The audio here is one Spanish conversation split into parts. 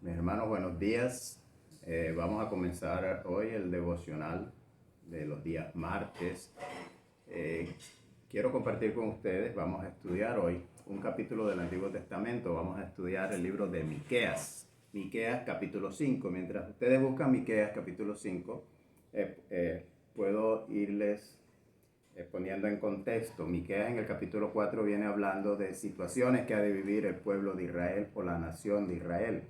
Mis hermanos, buenos días. Vamos a comenzar hoy el devocional de los días martes. Eh, Quiero compartir con ustedes, vamos a estudiar hoy un capítulo del Antiguo Testamento. Vamos a estudiar el libro de Miqueas. Miqueas capítulo 5. Mientras ustedes buscan Miqueas capítulo 5, puedo irles poniendo en contexto. Miqueas en el capítulo 4 viene hablando de situaciones que ha de vivir el pueblo de Israel o la nación de Israel.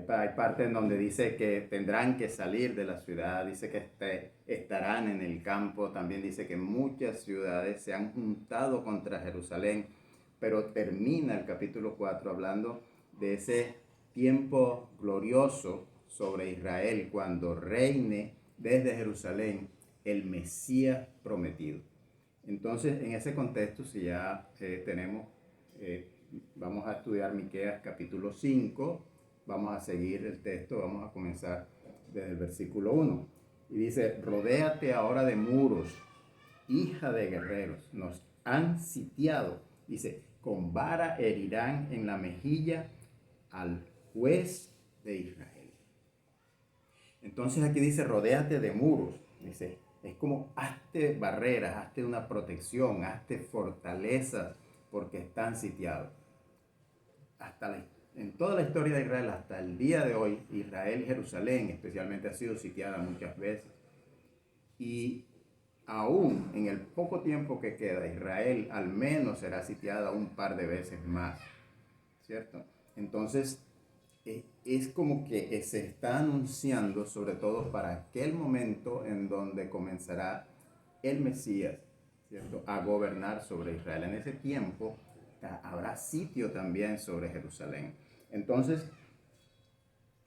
Hay partes en donde dice que tendrán que salir de la ciudad, dice que estarán en el campo, también dice que muchas ciudades se han juntado contra Jerusalén, pero termina el capítulo 4 hablando de ese tiempo glorioso sobre Israel cuando reine desde Jerusalén el Mesías prometido. Entonces, en ese contexto, si ya eh, vamos a estudiar Miqueas capítulo 5, vamos a seguir el texto, vamos a comenzar desde el versículo 1. Y dice, rodéate ahora de muros, hija de guerreros, nos han sitiado. Dice, con vara herirán en la mejilla al juez de Israel. Entonces aquí dice, rodéate de muros. Dice, es como hazte barreras, hazte una protección, hazte fortalezas, porque están sitiados. En toda la historia de Israel, hasta el día de hoy, Israel y Jerusalén especialmente ha sido sitiada muchas veces. Y aún en el poco tiempo que queda, Israel al menos será sitiada un par de veces más, ¿cierto? Entonces, es como que se está anunciando, sobre todo para aquel momento en donde comenzará el Mesías, ¿cierto?, a gobernar sobre Israel. En ese tiempo habrá sitio también sobre Jerusalén. Entonces,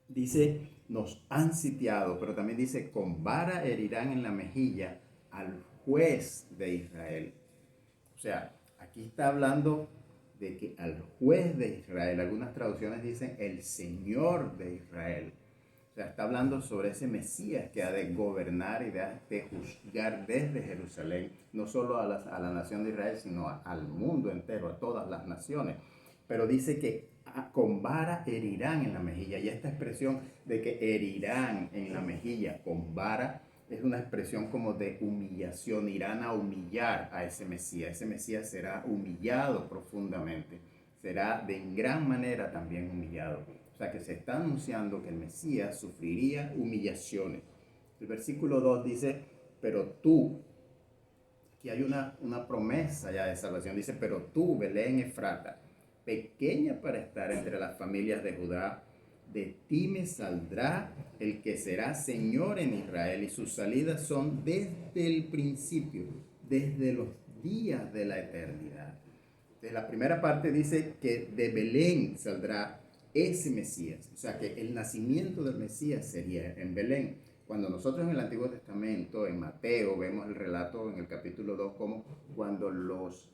dice, nos han sitiado, pero también dice, con vara herirán en la mejilla al juez de Israel. O sea, aquí está hablando de que al juez de Israel, algunas traducciones dicen el Señor de Israel. O sea, está hablando sobre ese Mesías que ha de gobernar y de juzgar desde Jerusalén, no solo a la nación de Israel, sino al mundo entero, a todas las naciones. Pero dice que con vara herirán en la mejilla. Y esta expresión de que herirán en la mejilla con vara es una expresión como de humillación. Irán a humillar a ese Mesías. Ese Mesías será humillado profundamente. Será de gran manera también humillado. O sea que se está anunciando que el Mesías sufriría humillaciones. El versículo 2 dice, pero tú, aquí hay una promesa ya de salvación, dice, pero tú, Belén Efrata, pequeña para estar entre las familias de Judá, de ti me saldrá el que será Señor en Israel, y sus salidas son desde el principio, desde los días de la eternidad. Entonces, la primera parte dice que de Belén saldrá ese Mesías, o sea que el nacimiento del Mesías sería en Belén. Cuando nosotros en el Antiguo Testamento, en Mateo, vemos el relato en el capítulo 2, como cuando los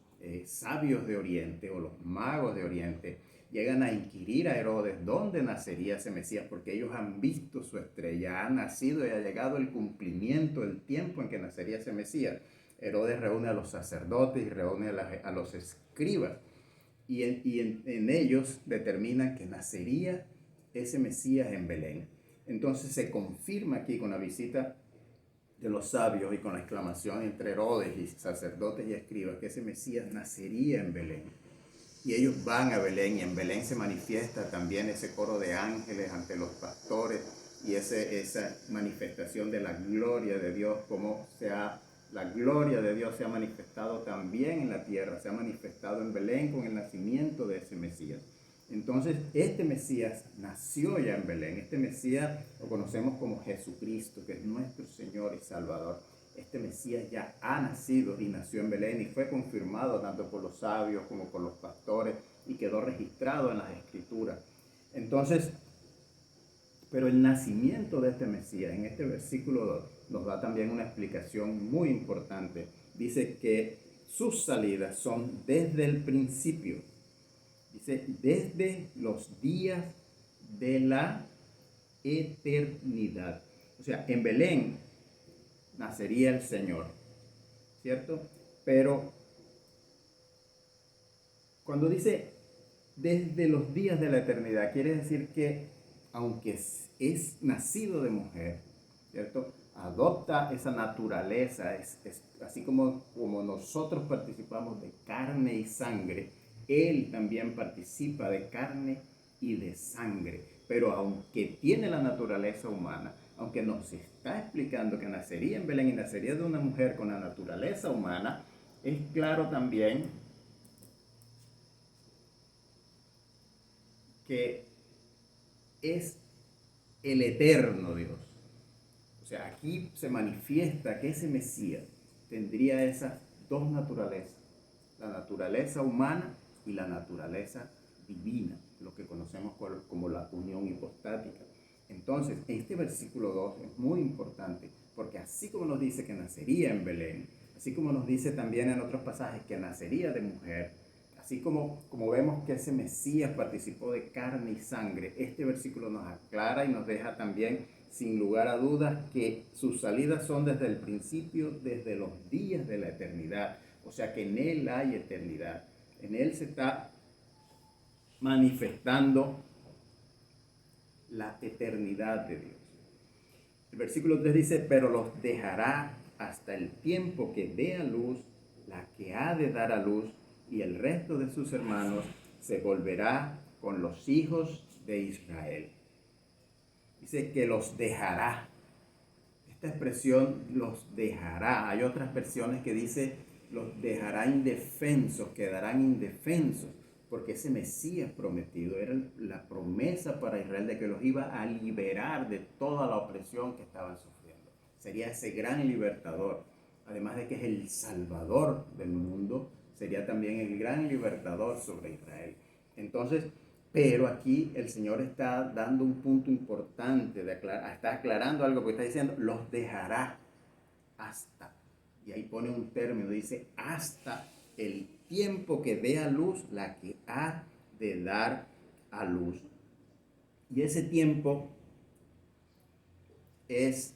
sabios de Oriente o los magos de Oriente llegan a inquirir a Herodes dónde nacería ese Mesías, porque ellos han visto su estrella, ha nacido y ha llegado el cumplimiento, el tiempo en que nacería ese Mesías. Herodes reúne a los sacerdotes y reúne a los escribas, en ellos determinan que nacería ese Mesías en Belén. Entonces se confirma aquí con la visita de los sabios y con la exclamación entre Herodes y sacerdotes y escribas que ese Mesías nacería en Belén. Y ellos van a Belén, y en Belén se manifiesta también ese coro de ángeles ante los pastores y esa manifestación de la gloria de Dios, como la gloria de Dios se ha manifestado también en la tierra, se ha manifestado en Belén con el nacimiento de ese Mesías. Entonces, este Mesías nació ya en Belén. Este Mesías lo conocemos como Jesucristo, que es nuestro Señor y Salvador. Este Mesías ya ha nacido y nació en Belén y fue confirmado tanto por los sabios como por los pastores y quedó registrado en las Escrituras. Entonces, pero el nacimiento de este Mesías, en este versículo 2, nos da también una explicación muy importante. Dice que sus salidas son desde el principio. Dice, desde los días de la eternidad. O sea, en Belén nacería el Señor, ¿cierto? Pero cuando dice desde los días de la eternidad, quiere decir que aunque es nacido de mujer, ¿cierto? Adopta esa naturaleza, es así como nosotros participamos de carne y sangre, él también participa de carne y de sangre. Pero aunque tiene la naturaleza humana, aunque nos está explicando que nacería en Belén y nacería de una mujer con la naturaleza humana, es claro también que es el eterno Dios. O sea, aquí se manifiesta que ese Mesías tendría esas dos naturalezas, la naturaleza humana y la naturaleza divina, lo que conocemos como la unión hipostática. Entonces, este versículo 2 es muy importante, porque así como nos dice que nacería en Belén, así como nos dice también en otros pasajes que nacería de mujer, así como vemos que ese Mesías participó de carne y sangre, este versículo nos aclara y nos deja también sin lugar a dudas que sus salidas son desde el principio, desde los días de la eternidad. O sea que en Él hay eternidad. En Él se está manifestando la eternidad de Dios. El versículo 3 dice, pero los dejará hasta el tiempo que dé a luz la que ha de dar a luz, y el resto de sus hermanos se volverá con los hijos de Israel. Dice que los dejará. Esta expresión los dejará. Hay otras versiones que dice los dejará indefensos, quedarán indefensos, porque ese Mesías prometido era la promesa para Israel de que los iba a liberar de toda la opresión que estaban sufriendo. Sería ese gran libertador. Además de que es el Salvador del mundo, sería también el gran libertador sobre Israel. Entonces, pero aquí el Señor está dando un punto importante, está aclarando algo, porque está diciendo, los dejará hasta, y ahí pone un término, dice, hasta el tiempo que dé a luz la que ha de dar a luz. Y ese tiempo es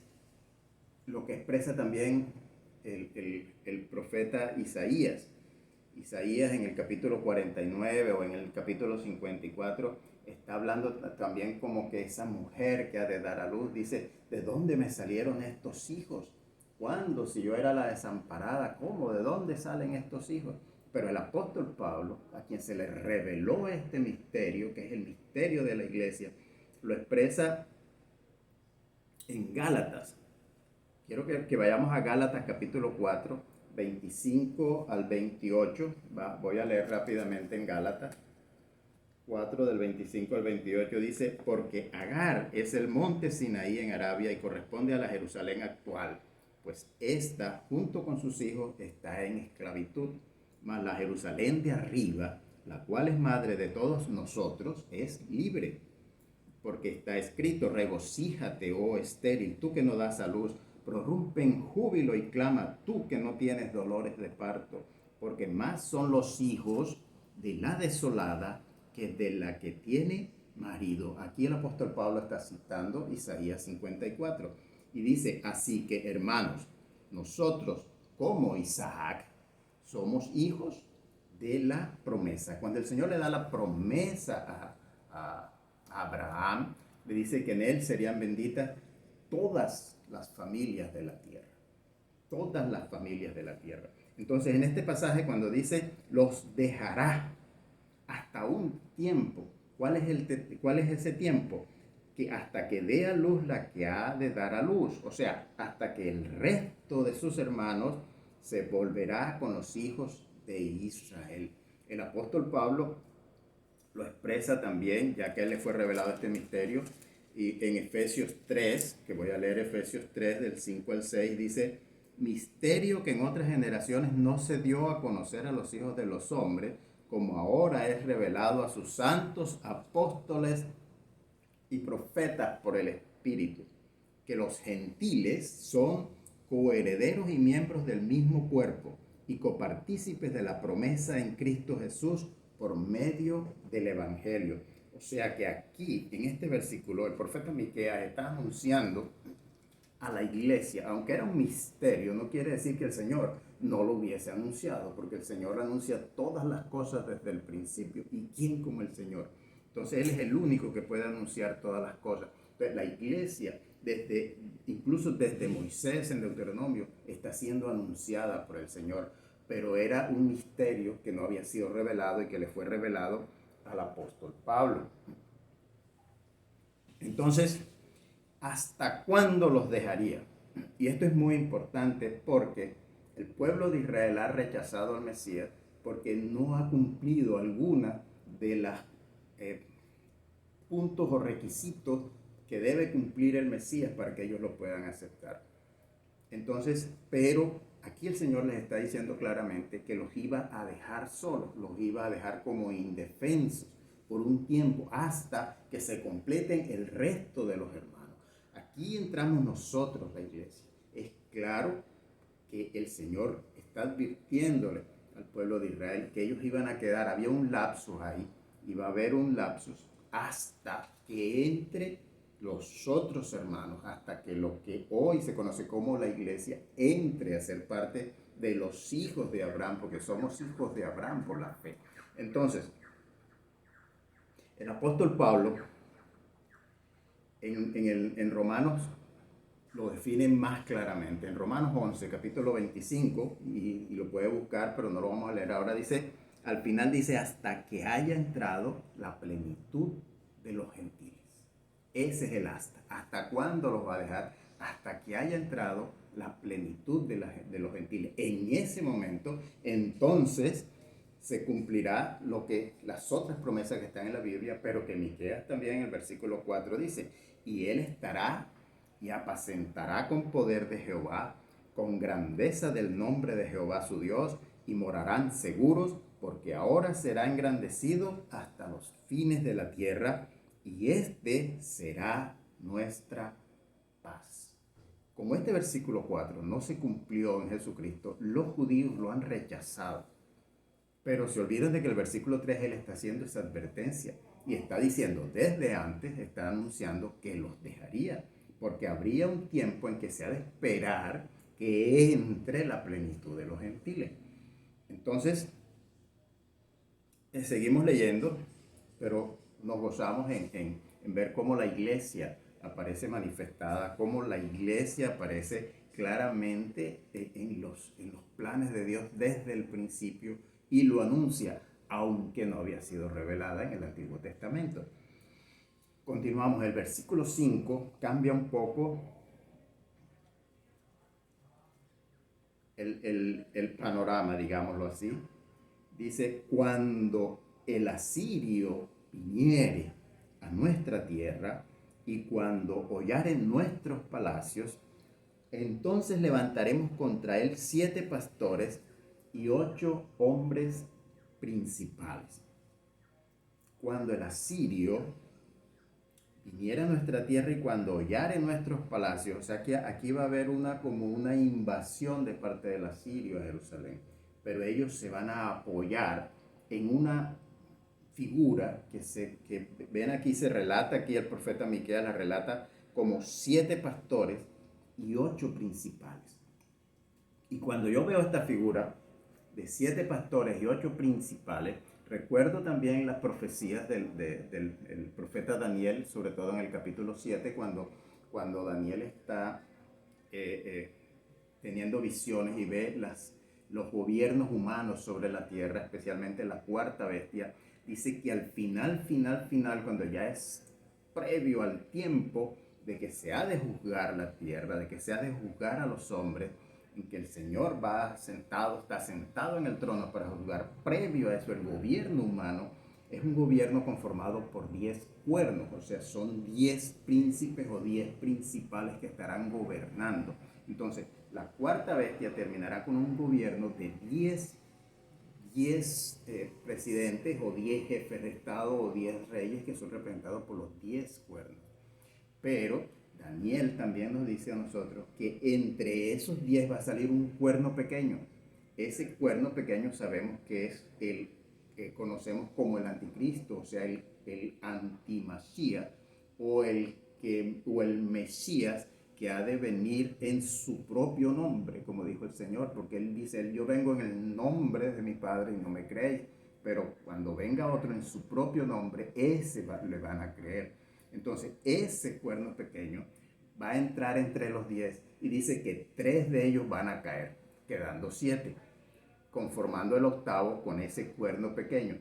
lo que expresa también el profeta Isaías. Isaías en el capítulo 49 o en el capítulo 54 está hablando también como que esa mujer que ha de dar a luz dice, ¿de dónde me salieron estos hijos? ¿Cuándo? Si yo era la desamparada, ¿cómo? ¿De dónde salen estos hijos? Pero el apóstol Pablo, a quien se le reveló este misterio, que es el misterio de la iglesia, lo expresa en Gálatas. Quiero que vayamos a Gálatas capítulo 4, 25 al 28. Voy a leer rápidamente en Gálatas 4 del 25 al 28. Dice, porque Agar es el monte Sinaí en Arabia y corresponde a la Jerusalén actual, pues esta, junto con sus hijos, está en esclavitud. Mas la Jerusalén de arriba, la cual es madre de todos nosotros, es libre. Porque está escrito, regocíjate, oh estéril, tú que no das a luz, prorrumpe en júbilo y clama, tú que no tienes dolores de parto, porque más son los hijos de la desolada que de la que tiene marido. Aquí el apóstol Pablo está citando Isaías 54 y dice, así que hermanos, nosotros como Isaac somos hijos de la promesa. Cuando el Señor le da la promesa a Abraham, le dice que en él serían benditas todas las familias de la tierra. Todas las familias de la tierra. Entonces, en este pasaje, cuando dice, los dejará hasta un tiempo, ¿cuál es ese tiempo? Que hasta que dé a luz la que ha de dar a luz. O sea, hasta que el resto de sus hermanos se volverá con los hijos de Israel. El apóstol Pablo lo expresa también, ya que a él le fue revelado este misterio, y en Efesios 3, que voy a leer Efesios 3 del 5 al 6, dice, misterio que en otras generaciones no se dio a conocer a los hijos de los hombres, como ahora es revelado a sus santos apóstoles y profetas por el Espíritu, que los gentiles son coherederos y miembros del mismo cuerpo y copartícipes de la promesa en Cristo Jesús por medio del Evangelio. O sea que aquí, en este versículo, el profeta Miqueas está anunciando a la iglesia, aunque era un misterio, no quiere decir que el Señor no lo hubiese anunciado, porque el Señor anuncia todas las cosas desde el principio. ¿Y quién como el Señor? Entonces Él es el único que puede anunciar todas las cosas. Entonces la iglesia, incluso desde Moisés en Deuteronomio, está siendo anunciada por el Señor. Pero era un misterio que no había sido revelado y que le fue revelado al apóstol Pablo. Entonces, ¿hasta cuándo los dejaría? Y esto es muy importante porque el pueblo de Israel ha rechazado al Mesías porque no ha cumplido alguna de las puntos o requisitos que debe cumplir el Mesías para que ellos lo puedan aceptar. Entonces, pero aquí el Señor les está diciendo claramente que los iba a dejar solos, los iba a dejar como indefensos por un tiempo hasta que se completen el resto de los hermanos. Aquí entramos nosotros, la iglesia. Es claro que el Señor está advirtiéndole al pueblo de Israel que ellos iban a quedar, había un lapsus ahí, iba a haber un lapsus hasta que entre los otros hermanos, hasta que lo que hoy se conoce como la iglesia entre a ser parte de los hijos de Abraham, porque somos hijos de Abraham por la fe. Entonces, el apóstol Pablo en Romanos lo define más claramente. En Romanos 11, capítulo 25, y lo puede buscar, pero no lo vamos a leer ahora, dice, al final dice, hasta que haya entrado la plenitud de los gentiles. Ese es el hasta. ¿Hasta cuándo los va a dejar? Hasta que haya entrado la plenitud de los gentiles. En ese momento, entonces, se cumplirá lo que las otras promesas que están en la Biblia, pero que Miqueas también en el versículo 4 dice, y él estará y apacentará con poder de Jehová, con grandeza del nombre de Jehová su Dios, y morarán seguros, porque ahora será engrandecido hasta los fines de la tierra, y este será nuestra paz. Como este versículo 4 no se cumplió en Jesucristo, los judíos lo han rechazado. Pero se olvidan de que el versículo 3 él está haciendo esa advertencia y está diciendo, desde antes está anunciando que los dejaría, porque habría un tiempo en que se ha de esperar que entre la plenitud de los gentiles. Entonces, seguimos leyendo, pero nos gozamos en ver cómo la iglesia aparece manifestada, cómo la iglesia aparece claramente en los planes de Dios desde el principio y lo anuncia, aunque no había sido revelada en el Antiguo Testamento. Continuamos, el versículo 5 cambia un poco el panorama, digámoslo así. Dice, cuando el asirio viniere a nuestra tierra y cuando hollaren nuestros palacios, entonces levantaremos contra él 7 pastores y 8 hombres principales. Cuando el asirio viniera a nuestra tierra y cuando hollare nuestros palacios, o sea que aquí va a haber como una invasión de parte del asirio a Jerusalén, pero ellos se van a apoyar en una figura que ven aquí, se relata aquí, el profeta Miqueas la relata como 7 pastores y 8 principales. Y cuando yo veo esta figura de 7 pastores y 8 principales, recuerdo también las profecías del profeta Daniel, sobre todo en el capítulo 7, cuando Daniel está teniendo visiones y ve los gobiernos humanos sobre la tierra, especialmente la cuarta bestia. Dice que al final, cuando ya es previo al tiempo de que se ha de juzgar la tierra, de que se ha de juzgar a los hombres, en que el Señor está sentado en el trono para juzgar, previo a eso el gobierno humano es un gobierno conformado por 10 cuernos, o sea, son 10 príncipes o 10 principales que estarán gobernando. Entonces, la cuarta bestia terminará con un gobierno de 10 presidentes o 10 jefes de Estado o 10 reyes que son representados por los 10 cuernos. Pero Daniel también nos dice a nosotros que entre esos 10 va a salir un cuerno pequeño. Ese cuerno pequeño sabemos que es el que conocemos como el anticristo, o sea, el antimasías o el Mesías que ha de venir en su propio nombre, como dijo el Señor, porque él dice, yo vengo en el nombre de mi Padre y no me creéis, pero cuando venga otro en su propio nombre, le van a creer. Entonces, ese cuerno pequeño va a entrar entre los 10 y dice que 3 de ellos van a caer, quedando 7, conformando el octavo con ese cuerno pequeño.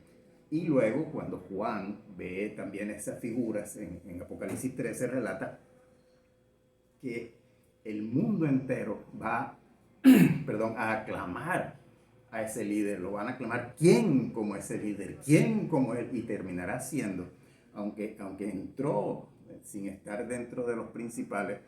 Y luego, cuando Juan ve también esas figuras, en Apocalipsis 13 relata que el mundo entero va a aclamar a ese líder, lo van a aclamar. ¿Quién como ese líder? ¿Quién como él? Y terminará siendo, aunque entró sin estar dentro de los principales,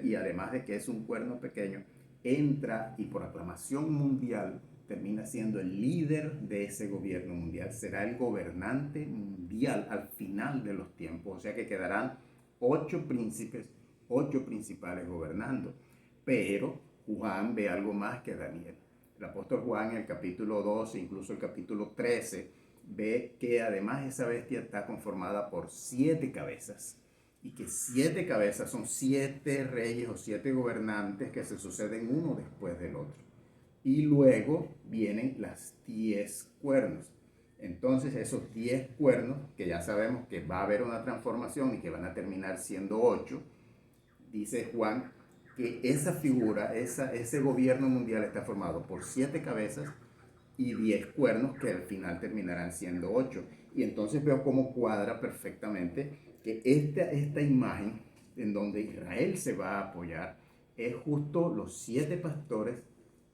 y además de que es un cuerno pequeño, entra y por aclamación mundial termina siendo el líder de ese gobierno mundial. Será el gobernante mundial al final de los tiempos. O sea que quedarán 8 príncipes, 8 principales gobernando. Pero Juan ve algo más que Daniel. El apóstol Juan en el capítulo 12, incluso el capítulo 13, ve que además esa bestia está conformada por 7 cabezas. Y que 7 cabezas son 7 reyes o 7 gobernantes que se suceden uno después del otro. Y luego vienen las 10 cuernos. Entonces esos 10 cuernos, que ya sabemos que va a haber una transformación y que van a terminar siendo 8, dice Juan que esa figura, ese gobierno mundial está formado por 7 cabezas y 10 cuernos que al final terminarán siendo 8. Y entonces veo cómo cuadra perfectamente que esta imagen en donde Israel se va a apoyar es justo los 7 pastores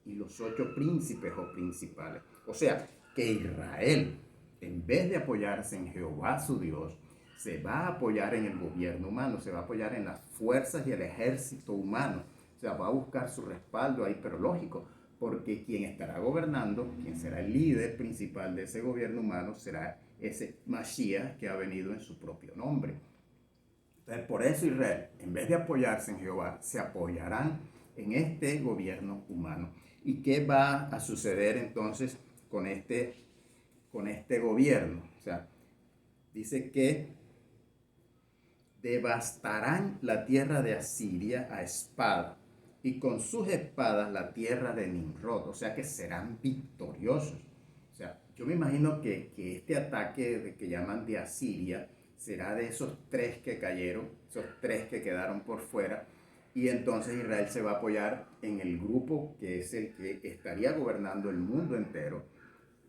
y los 8 príncipes o principales. O sea, que Israel, en vez de apoyarse en Jehová su Dios, se va a apoyar en el gobierno humano, se va a apoyar en las fuerzas y el ejército humano. O sea, va a buscar su respaldo ahí, pero lógico, porque quien estará gobernando, quien será el líder principal de ese gobierno humano, será ese Mashiach que ha venido en su propio nombre. Entonces, por eso Israel, en vez de apoyarse en Jehová, se apoyarán en este gobierno humano. ¿Y qué va a suceder entonces con este gobierno? O sea, dice que devastarán la tierra de Asiria a espada, y con sus espadas la tierra de Nimrod. O sea que serán victoriosos. O sea, yo me imagino que este ataque que llaman de Asiria será de esos 3 que cayeron, esos 3 que quedaron por fuera. Y entonces Israel se va a apoyar en el grupo que es el que estaría gobernando el mundo entero.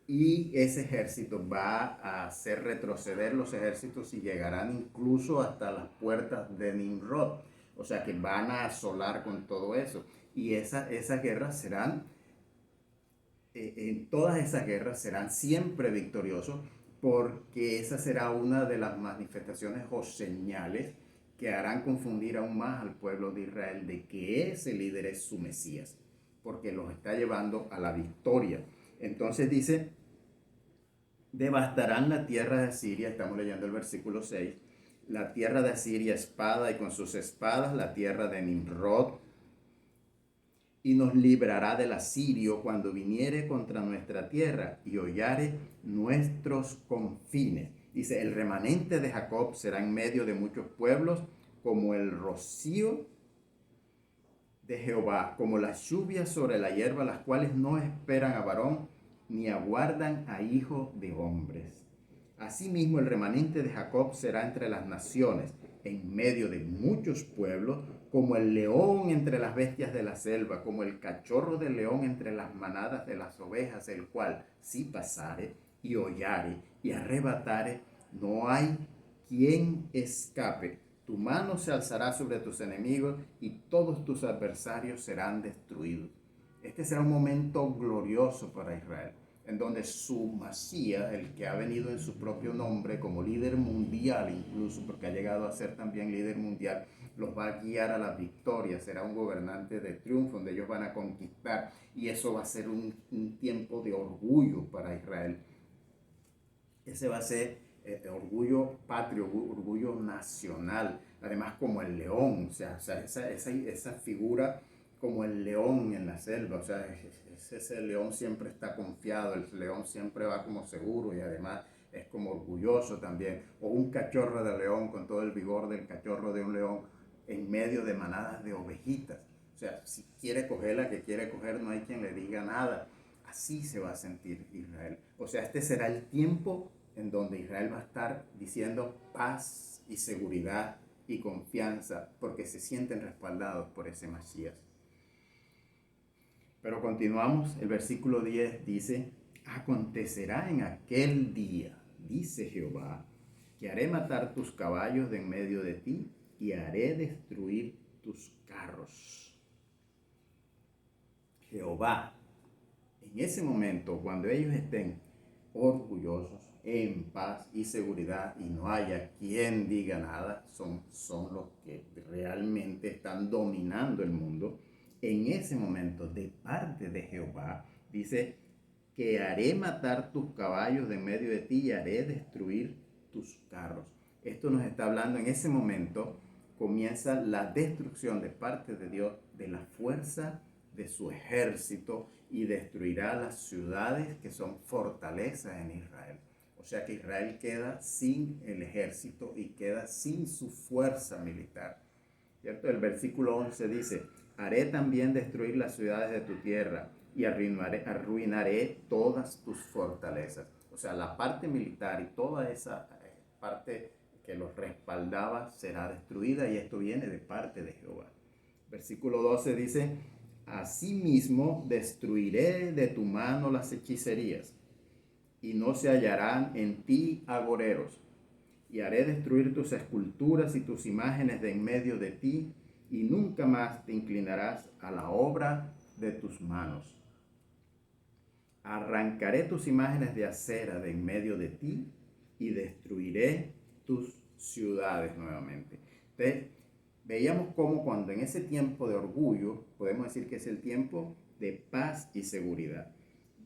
Y ese ejército va a hacer retroceder los ejércitos y llegarán incluso hasta las puertas de Nimrod. O sea que van a asolar con todo eso. Y esas guerras serán, en todas esas guerras serán siempre victoriosos, porque esa será una de las manifestaciones o señales que harán confundir aún más al pueblo de Israel de que ese líder es su Mesías, porque los está llevando a la victoria. Entonces dice, devastarán la tierra de Asiria, estamos leyendo el versículo 6, la tierra de Asiria espada, y con sus espadas la tierra de Nimrod, y nos librará del asirio cuando viniere contra nuestra tierra y hollare nuestros confines. Dice, el remanente de Jacob será en medio de muchos pueblos como el rocío de Jehová, como las lluvias sobre la hierba, las cuales no esperan a varón ni aguardan a hijo de hombres. Asimismo, el remanente de Jacob será entre las naciones, en medio de muchos pueblos, como el león entre las bestias de la selva, como el cachorro del león entre las manadas de las ovejas, el cual, si pasare y hollare y arrebatare, no hay quien escape. Tu mano se alzará sobre tus enemigos y todos tus adversarios serán destruidos. Este será un momento glorioso para Israel, en donde su Masías, el que ha venido en su propio nombre como líder mundial, incluso porque ha llegado a ser también líder mundial, los va a guiar a la victoria. Será un gobernante de triunfo, donde ellos van a conquistar, y eso va a ser un tiempo de orgullo para Israel. Ese va a ser orgullo patrio, orgullo nacional, además como el león, o sea esa figura como el león en la selva. O sea, ese león siempre está confiado, el león siempre va como seguro y además es como orgulloso también. O un cachorro de león con todo el vigor del cachorro de un león en medio de manadas de ovejitas. O sea, si quiere coger la que quiere coger, no hay quien le diga nada. así se va a sentir Israel. O sea, este será el tiempo en donde Israel va a estar diciendo paz y seguridad y confianza, porque se sienten respaldados por ese Mesías. Pero continuamos, el versículo 10 dice, acontecerá en aquel día, dice Jehová, que haré matar tus caballos de en medio de ti y haré destruir tus carros. Jehová, en ese momento, cuando ellos estén orgullosos, en paz y seguridad, y no haya quien diga nada, son los que realmente están dominando el mundo. En ese momento, de parte de Jehová, dice que haré matar tus caballos de en medio de ti y haré destruir tus carros. Esto nos está hablando, en ese momento comienza la destrucción de parte de Dios de la fuerza de su ejército y destruirá las ciudades que son fortalezas en Israel. O sea que Israel queda sin el ejército y queda sin su fuerza militar. ¿Cierto? El versículo 11 dice, haré también destruir las ciudades de tu tierra y arruinaré todas tus fortalezas. O sea, la parte militar y toda esa parte que los respaldaba será destruida, y esto viene de parte de Jehová. Versículo 12 dice, asimismo destruiré de tu mano las hechicerías, y no se hallarán en ti agoreros, y haré destruir tus esculturas y tus imágenes de en medio de ti, y nunca más te inclinarás a la obra de tus manos. Arrancaré tus imágenes de acera de en medio de ti, y destruiré tus ciudades nuevamente. Entonces, veíamos cómo cuando en ese tiempo de orgullo, podemos decir que es el tiempo de paz y seguridad.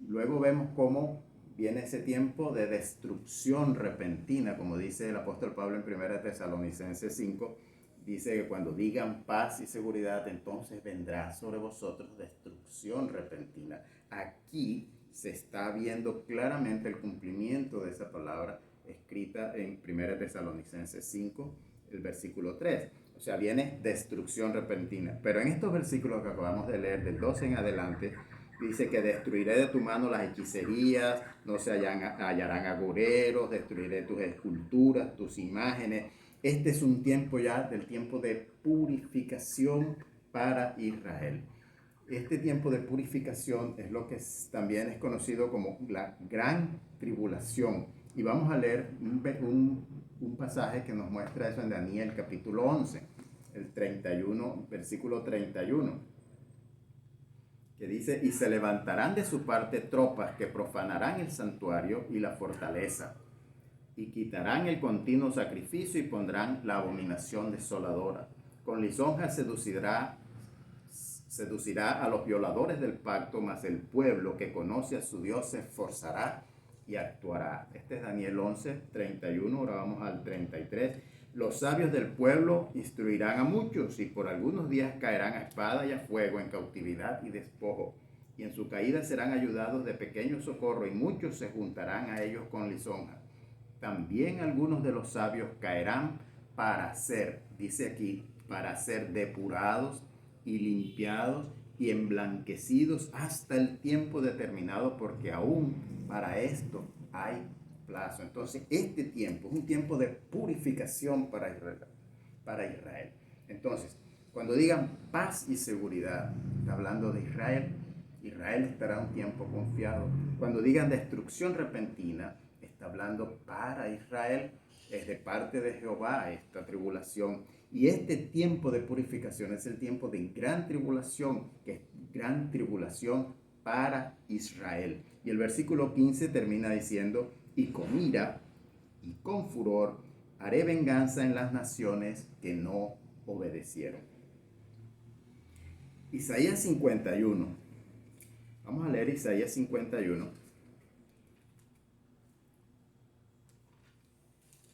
Luego vemos cómo viene ese tiempo de destrucción repentina, como dice el apóstol Pablo en 1 Tesalonicenses 5, dice que cuando digan paz y seguridad, entonces vendrá sobre vosotros destrucción repentina. Aquí se está viendo claramente el cumplimiento de esa palabra escrita en 1 Tesalonicenses 5, el versículo 3. O sea, viene destrucción repentina. Pero en estos versículos que acabamos de leer, del 12 en adelante, dice que destruiré de tu mano las hechicerías, no se hallarán agoreros, destruiré tus esculturas, tus imágenes. Este es un tiempo ya del tiempo de purificación para Israel. Este tiempo de purificación es lo que también es conocido como la gran tribulación. Y vamos a leer un pasaje que nos muestra eso en Daniel capítulo 11, el 31, versículo 31. Que dice, y se levantarán de su parte tropas que profanarán el santuario y la fortaleza, y quitarán el continuo sacrificio y pondrán la abominación desoladora. Con lisonja seducirá a los violadores del pacto, mas el pueblo que conoce a su Dios se esforzará y actuará. Este es Daniel 11, 31, ahora vamos al 33. Los sabios del pueblo instruirán a muchos, y por algunos días caerán a espada y a fuego, en cautividad y despojo. Y en su caída serán ayudados de pequeño socorro, y muchos se juntarán a ellos con lisonja. También algunos de los sabios caerán para ser, dice aquí, para ser depurados y limpiados y emblanquecidos hasta el tiempo determinado, porque aún para esto hay plazo. Entonces, este tiempo es un tiempo de purificación para Israel. Entonces, cuando digan paz y seguridad, está hablando de Israel. Israel estará un tiempo confiado. Cuando digan destrucción repentina, está hablando para Israel. Es de parte de Jehová esta tribulación. Y este tiempo de purificación es el tiempo de gran tribulación, que es gran tribulación para Israel. Y el versículo 15 termina diciendo, y con ira y con furor haré venganza en las naciones que no obedecieron. Isaías 51. Vamos a leer Isaías 51.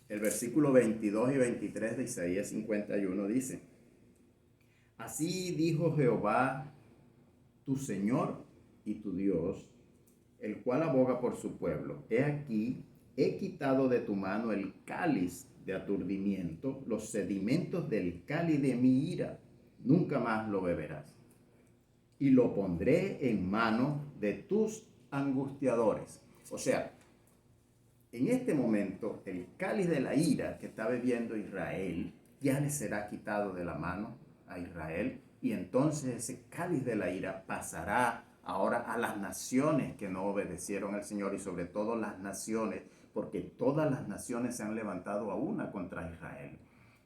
El versículo 22 y 23 de Isaías 51 dice, así dijo Jehová, tu Señor y tu Dios, el cual aboga por su pueblo. He aquí, he quitado de tu mano el cáliz de aturdimiento, los sedimentos del cáliz de mi ira, nunca más lo beberás. Y lo pondré en mano de tus angustiadores. O sea, en este momento, el cáliz de la ira que está bebiendo Israel ya le será quitado de la mano a Israel, y entonces ese cáliz de la ira pasará ahora a las naciones que no obedecieron al Señor, y sobre todo las naciones, porque todas las naciones se han levantado a una contra Israel.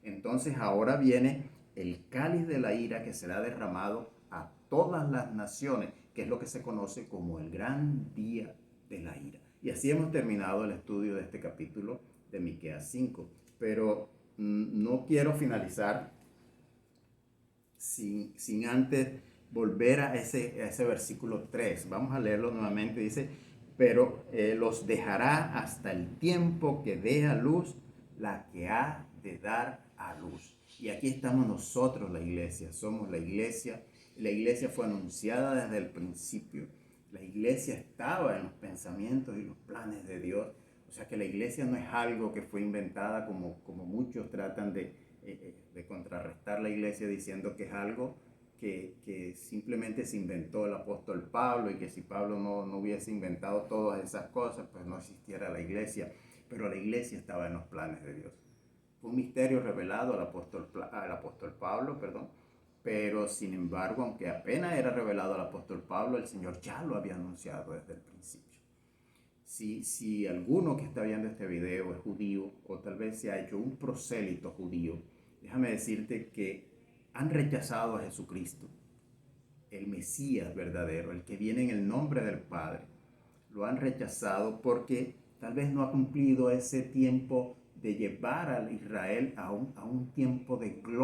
Entonces ahora viene el cáliz de la ira que será derramado a todas las naciones, que es lo que se conoce como el gran día de la ira. Y así hemos terminado el estudio de este capítulo de Miqueas 5. Pero no quiero finalizar sin antes volver a ese versículo 3. Vamos a leerlo nuevamente. Dice, pero los dejará hasta el tiempo que dé a luz la que ha de dar a luz. Y aquí estamos nosotros, la iglesia. Somos la iglesia. La iglesia fue anunciada desde el principio. La iglesia estaba en los pensamientos y los planes de Dios. O sea que la iglesia no es algo que fue inventada como muchos tratan de contrarrestar la iglesia diciendo que es algo que simplemente se inventó el apóstol Pablo, y que si Pablo no hubiese inventado todas esas cosas, pues no existiera la iglesia. Pero la iglesia estaba en los planes de Dios. Fue un misterio revelado al apóstol Pablo, pero sin embargo, aunque apenas era revelado al apóstol Pablo, el Señor ya lo había anunciado desde el principio. Si alguno que está viendo este video es judío, o tal vez se ha hecho un prosélito judío, déjame decirte que han rechazado a Jesucristo, el Mesías verdadero, el que viene en el nombre del Padre. Lo han rechazado porque tal vez no ha cumplido ese tiempo de llevar a Israel a un tiempo de gloria.